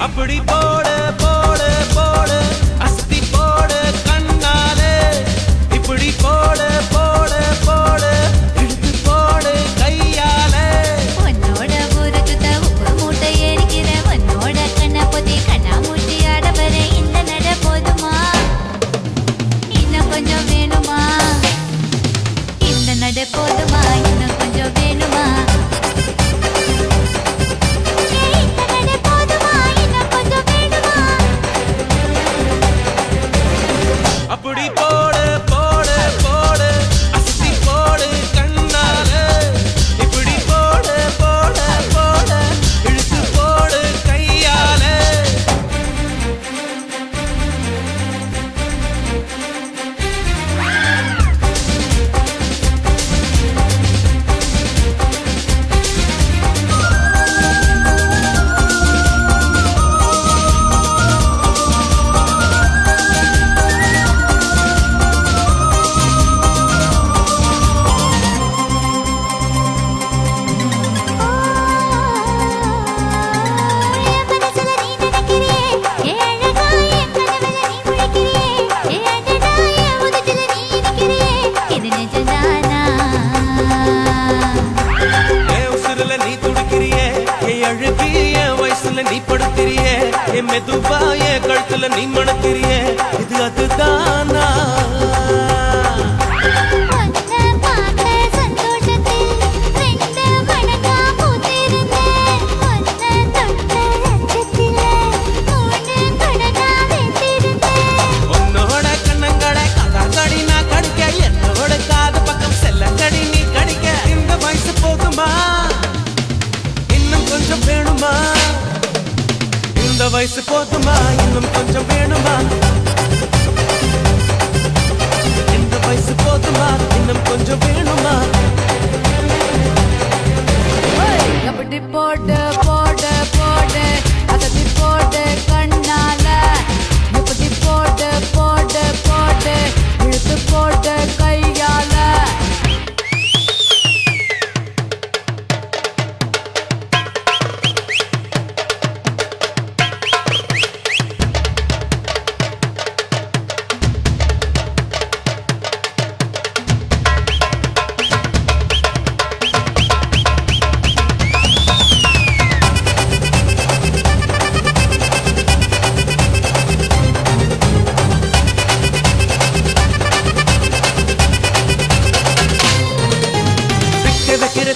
அப்படி போடு போடு போடு அஸ்தி போடு கண்ணாலே இப்படி போடு போடு போடு இழுத்து போடு கையாலே உன்னோட ஊரு சுத்த உப்பு மூட்டை ஏறிக்கிற உன்னோட கண்ண பொத்தி கண்ணா மூட்டி ஆட வர இந்த நட போதுமா இன்னும் கொஞ்சம் வேணுமா இந்த நட போதுமா இன்னும் கொஞ்சம் வேணுமா அப்படி போடு போடு போடு அஸ்தி போடு கண்ணாலே இப்படி போடு போடு போடு இழுத்து போடு கையாலே நீ படுத்திரியே என் மெதுவாய கழுத்துல நீ மணத்திரியே இது அதுதானா உன்னோட கண்ணங்களை கதாங்கடி நான் கடிக்க என்னோட காது பக்கம் செல்லங்கடி நீ கடிக்க இந்த வயசு போதுமா இன்னும் கொஞ்சம் வேணுமா இந்த வயசு போதுமா இன்னும் கொஞ்சம் வேணுமா இந்த வயசு போதுமா இன்னும் கொஞ்சம் வேணுமா அப்படி போடு போடு போடு அதடி போடு கண்ணால இப்படி போடு போடு போடு இழுத்து போடு கையால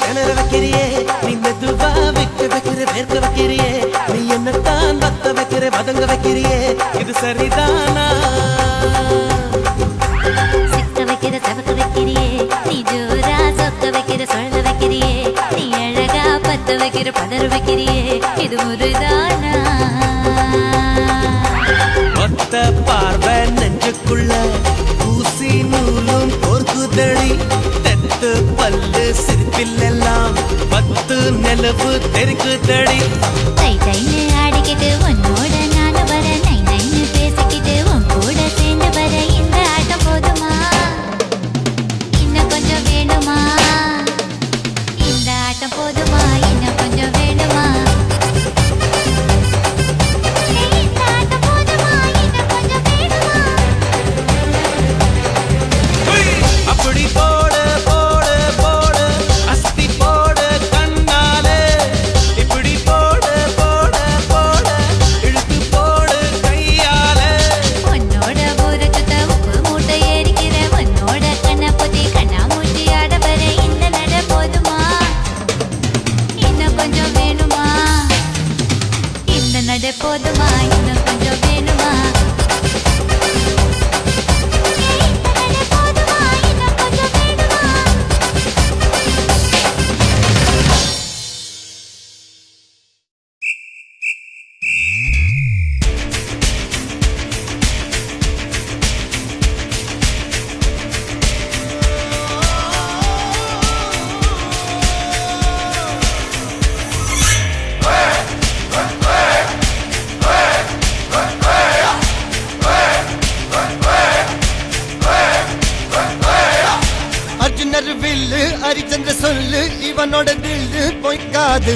திணற வைக்கிறியே நீ மெதுவா விட்டு வைக்கிற வேர்க்க வைக்கிறியே நீ என்னத்தான் வத்த வைக்கிற வதங்க வைக்கிறியே இது சரிதானா சிக்க வைக்கிற தவக்க வைக்கிறியே நீ ஜோரா சொக்க வைக்கிற சொல்ல வைக்கிறியே நீ அழகா பத்த வைக்கிற பதற வைக்கிறியே இது முருதானா ஒத்த பார்வை நெஞ்சுக்குள்ள ஊசி நூலும் கோர்க்குதடி தெத்து பல்லு சிரிப்பிலெல்லாம் பத்து நிலவு தெரிக்குதடி தை தைன்னு ஆடிக்கிட்டு உன்னோட நானும் வர நை நைன்னு பேசிக்கிட்டு உன் கூட சேர்ந்து வர இந்த ஆட்டம் போதுமா இன்னும் கொஞ்சம் வேணுமா இந்த ஆட்டம் போதுமா இன்னும் கொஞ்சம் வேணுமா இந்த ஆட்டம் போதுமா இன்னும் கொஞ்சம் வேணுமா அப்படி போடு போடு போடு அஸ்தி போடு கண்ணாலே இப்படி போடு வில்லு ஹரிச்சந்திர சொல்லு இவனோட தில்லு பொய்க்காது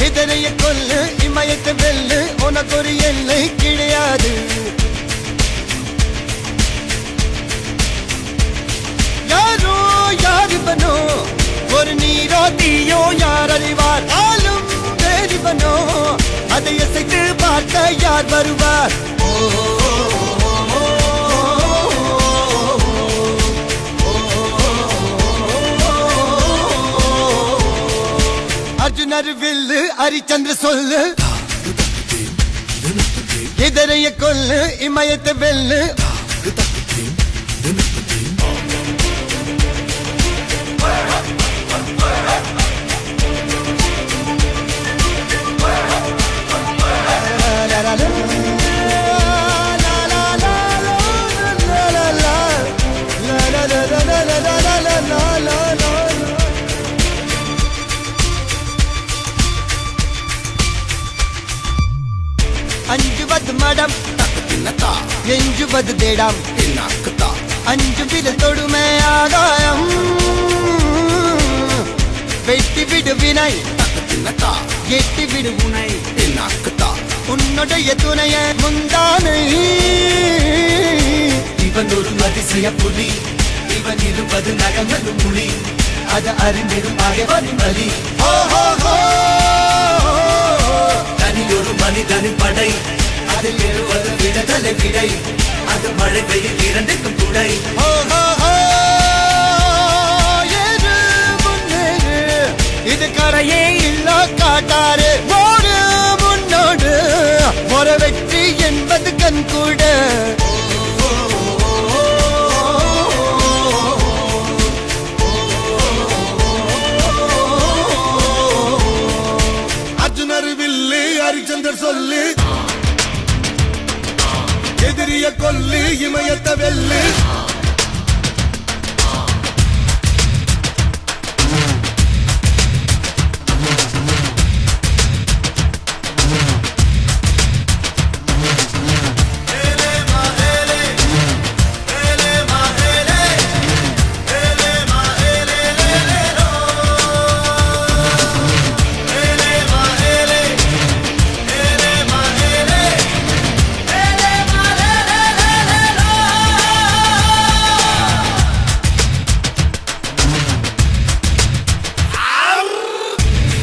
இதனைய கொல்லு இமயத்தை வெல்லு உனக்கு ஒரு எல்லை கிடையாது யாரோ யார் இவனோ ஒரு நீரோ தீயோ யார் அறிவார் ஆளும் வேறிவனோ அதை அசைத்து பார்க்க யார் வருவார் அர்ஜுனர் வில்லு ஹரிச்சந்திர சொல்லு இதரைய கொல்லு இமயத்தை வெல்லு அஞ்சுவது மடம் எஞ்சுவது தேடாம் அஞ்சு வித தொடுமை ஆகாயம் வெட்டி விடு வினை எட்டி விடு உனை உன்னுடைய துணைய முந்தானை இவன் ஒரு அதிசய புலி இவன் இருப்பது நகங்களும் புலி அது அறிந்திடும் ஆகவனின் வலி தனி ஒரு மனிதனின் படை அதில் எழுவது விடுதலை விடை அது மழை பெய்யும் இரண்டுக்கும் துடை இது கரையே இல்ல காட்டாரு ஓடு முன்னோடு ஒரு வெற்றி என்பது கண் கூட அர்ஜுனர் வில்லு ஹரிச்சந்தர் சொல்லு எதிரிய கொல்லு இமயத்தை வெல்லு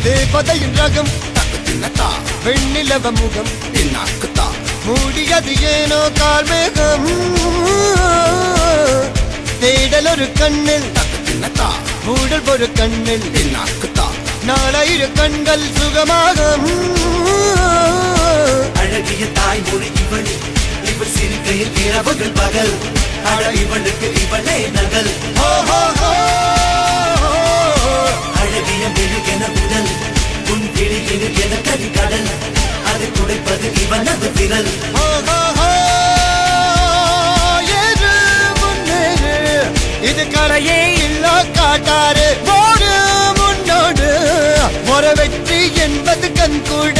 தேவதையின் ரகம் வெண்ணிலவ முகம் மூடியது ஏனோ கார்மேகம் தேடல் ஒரு கண்ணில் மூடல் ஒரு கண்ணில் நாளாயிரு கண்கள் சுகமாக அழகிய தாய்மொழி இவள் இவள் சிரிக்கையில் இரவுகள் பகல் அழ இவளுக்கு இவளே நகல் அழகிய மெழுகென உடல் உன் கிளியினு என கதி கடல் அதை துடைப்பது இவனது விரல் இது கரையே இல்ல காட்டாரு ஓடு முன்னோடு ஒரு வெற்றி என்பது கண் கூட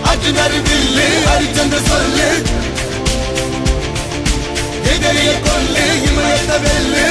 அர்ஜுனர் வில்லு ஹரிச்சந்திர சொல்லு எதிரிய கொல்லு இமயத்தை வெல்லு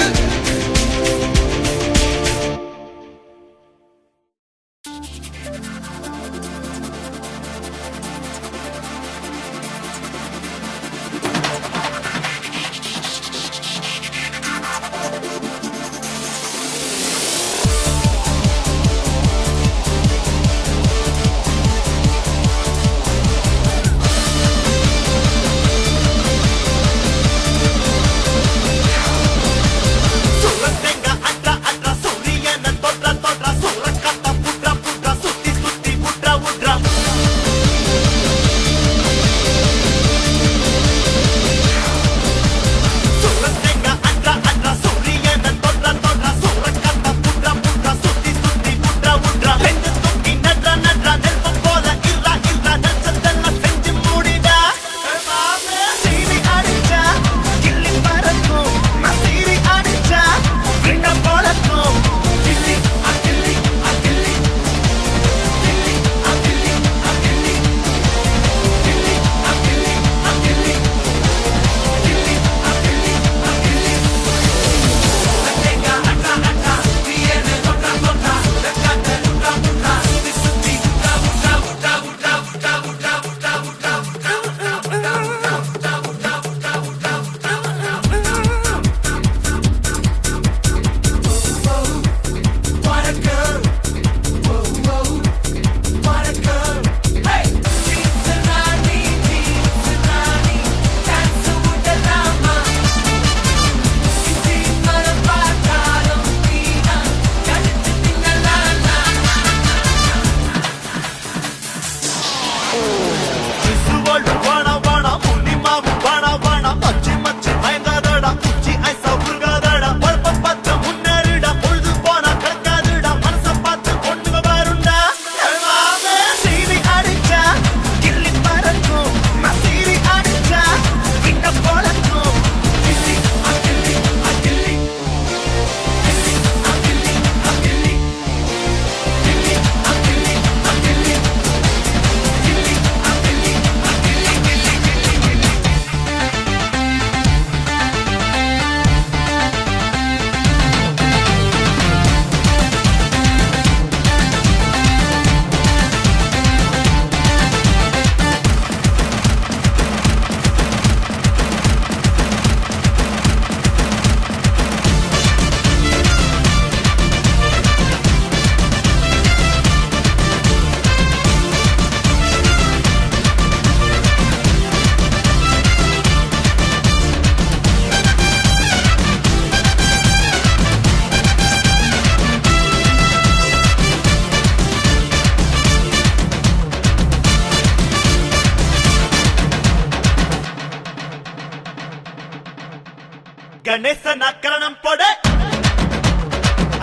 கணேசனா கரணம் போடு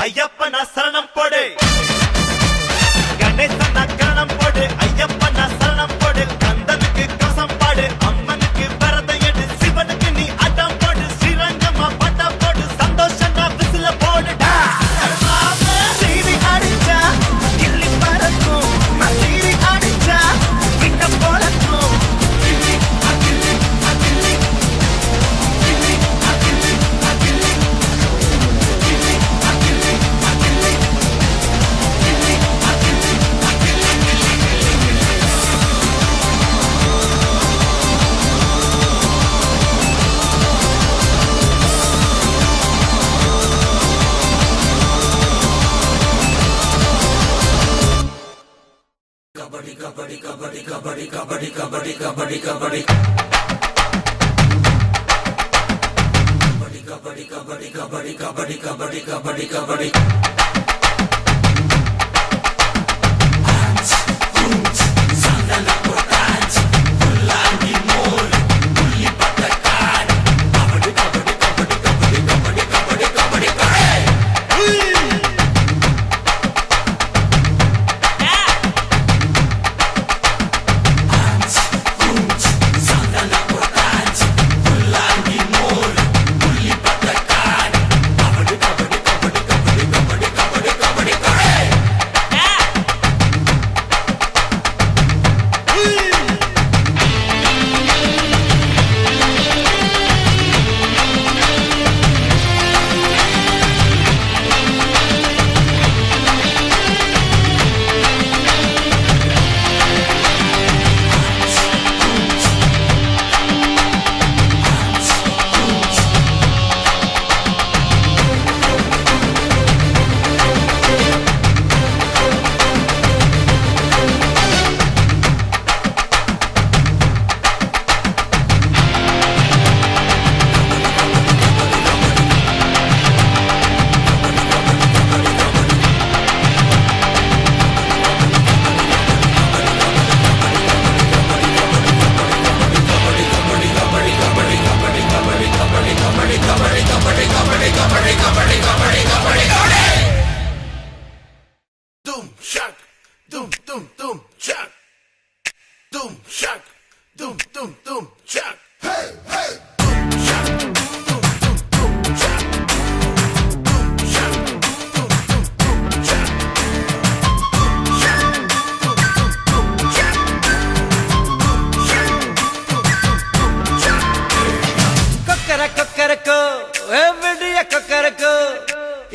ஐயப்பனா சரணம் போடு கணேசனா கரணம் போடு ஐயப்பனா சரணம் போடு கந்தனுக்கு கவசம் பாடு அம்மனுக்கு விரதம் எடு சிவனுக்கு நீ அடம் போடு ஸ்ரீரங்கமா பட்டம் போடு சந்தோஷமா விசில போடுடா சீரி அடிச்சா கிள்ளி பறக்கும் சீரி அடிச்சா கிட்ட போலக்கும்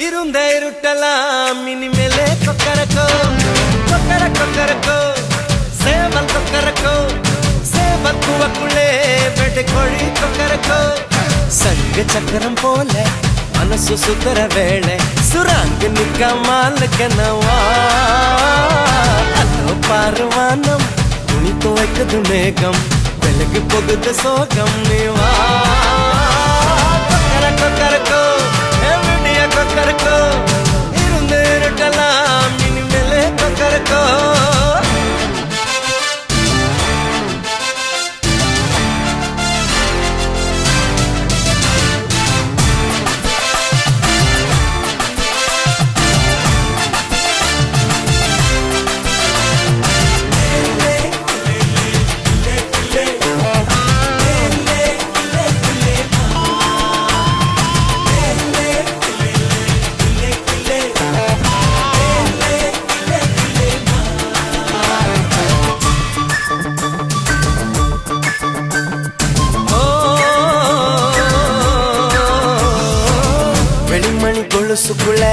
இருந்த இருட்டலாம் இனிமேலே கொக்கரக்கோ கொக்கர கொக்கரக்கோ சேவல் கொக்கரக்கோ சேவல் கூவக்குள்ளே வெட்டு கோழி கொக்கரக்கோ சங்க சக்கரம் போல மனசு சுத்தர வேளை சுராங்கு நிக்கமாலுக்கனவா அதோ பாருவானம் துணி துவைக்குது மேகம் வெளுக்கு போகுது சோகம் நீவா கொக்கர கொக்கரக்கோ கொக்கரக்கோ இருந்து இருட்டலாம் இனிமேலே கொக்கரக்கோ கொலுசுக்குள்ள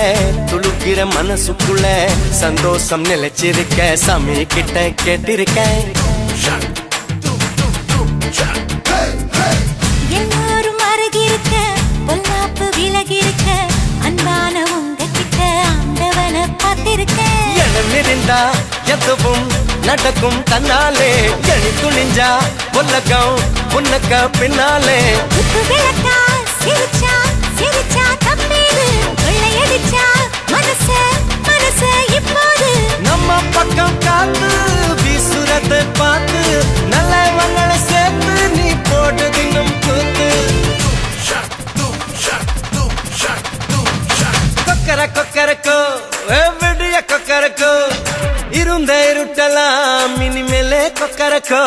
துளுக்கிற மனசுக்குள்ள சந்தோஷம் நிலைச்சிருக்க சாமி கிட்ட கேட்டிருக்கேன் எல்லாரும் அருகிருக்க பொல்லாப்பு விலகிருக்க அன்பான உங்ககிட்ட ஆண்டவனை பார்த்திருக்கேன் எனம் இருந்தா எதுவும் நடக்கும் தன்னாலே எழி துணிஞ்சா உலகம் உனக்கு பின்னாலே உப்பு விளக்கா சிரிச்சா சிரிச்சா தப்பேது கொள்ளையடிச்சா மனச மனச இப்போது நம்ம பக்கம் காத்து வீசுறதை பார்த்து நல்லவங்களை சேர்த்து நீ போட்டு தின்னும் கூத்து கொக்கரக்கோ விடிய கொக்கரக்கோ இருந்த இருட்டலாம் இனிமேலே கொக்கரக்கோ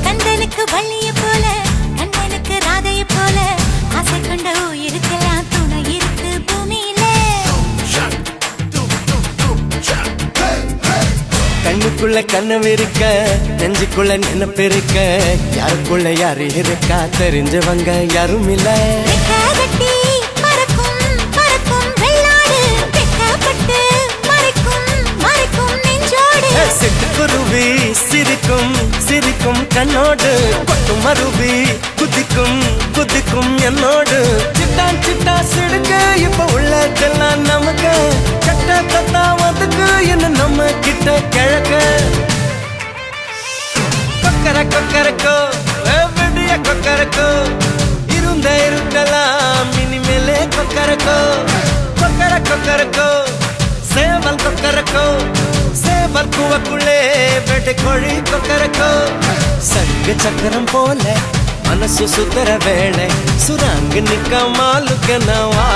கந்தனுக்கு வள்ளிய போல கந்தனுக்கு ராதைய போல ஆசை கொண்ட உயிருக்கெல்லாம் துணை இருக்கு பூமியில கண்ணுக்குள்ள கனவு இருக்க நெஞ்சுக்குள்ள நினைப்பு இருக்க யாருக்குள்ள யாரு இருக்கா தெரிஞ்சவங்க யாரும் இல்ல கட்டி மறக்கும் மறக்கும் வெள்ளாடு வெட்டப்பட்டு மறைக்கும் மறைக்கும் நெஞ்சோடு சிட்டுக்குருவி சிரிக்கும் சிரிக்கும் கண்ணோடு கொட்டும் மருவி குதிக்கும் குதிக்கும் என்னோடு சிட்டான் சிட்டா சிடுக்கு இப்ப உள்ளதெல்லாம் நமக்கு சட்ட தத்தா வந்துக்கு என்ன நம்ம கிட்ட கிழக்க கொக்கர கொக்கரக்கோ விடிய கொக்கரக்கோ இருந்த இருட்டலாம் இனிமேலே கொக்கரக்கோ கொக்கர கொக்கரக்கோ சேவல் கொக்கரக்கோ சேவல் கூவக்குள்ளே வேட்டை கோழி கொக்கரக்கோ சங்கு சக்கரம் போல மனசு சுத்தர வேளை சுராங்கு நிக்க மாலுக்கனவா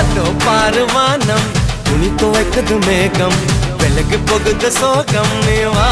அதோ பாருவானம் துணி துவைக்குது மேகம் விலகு போகுது சோகம் நீவா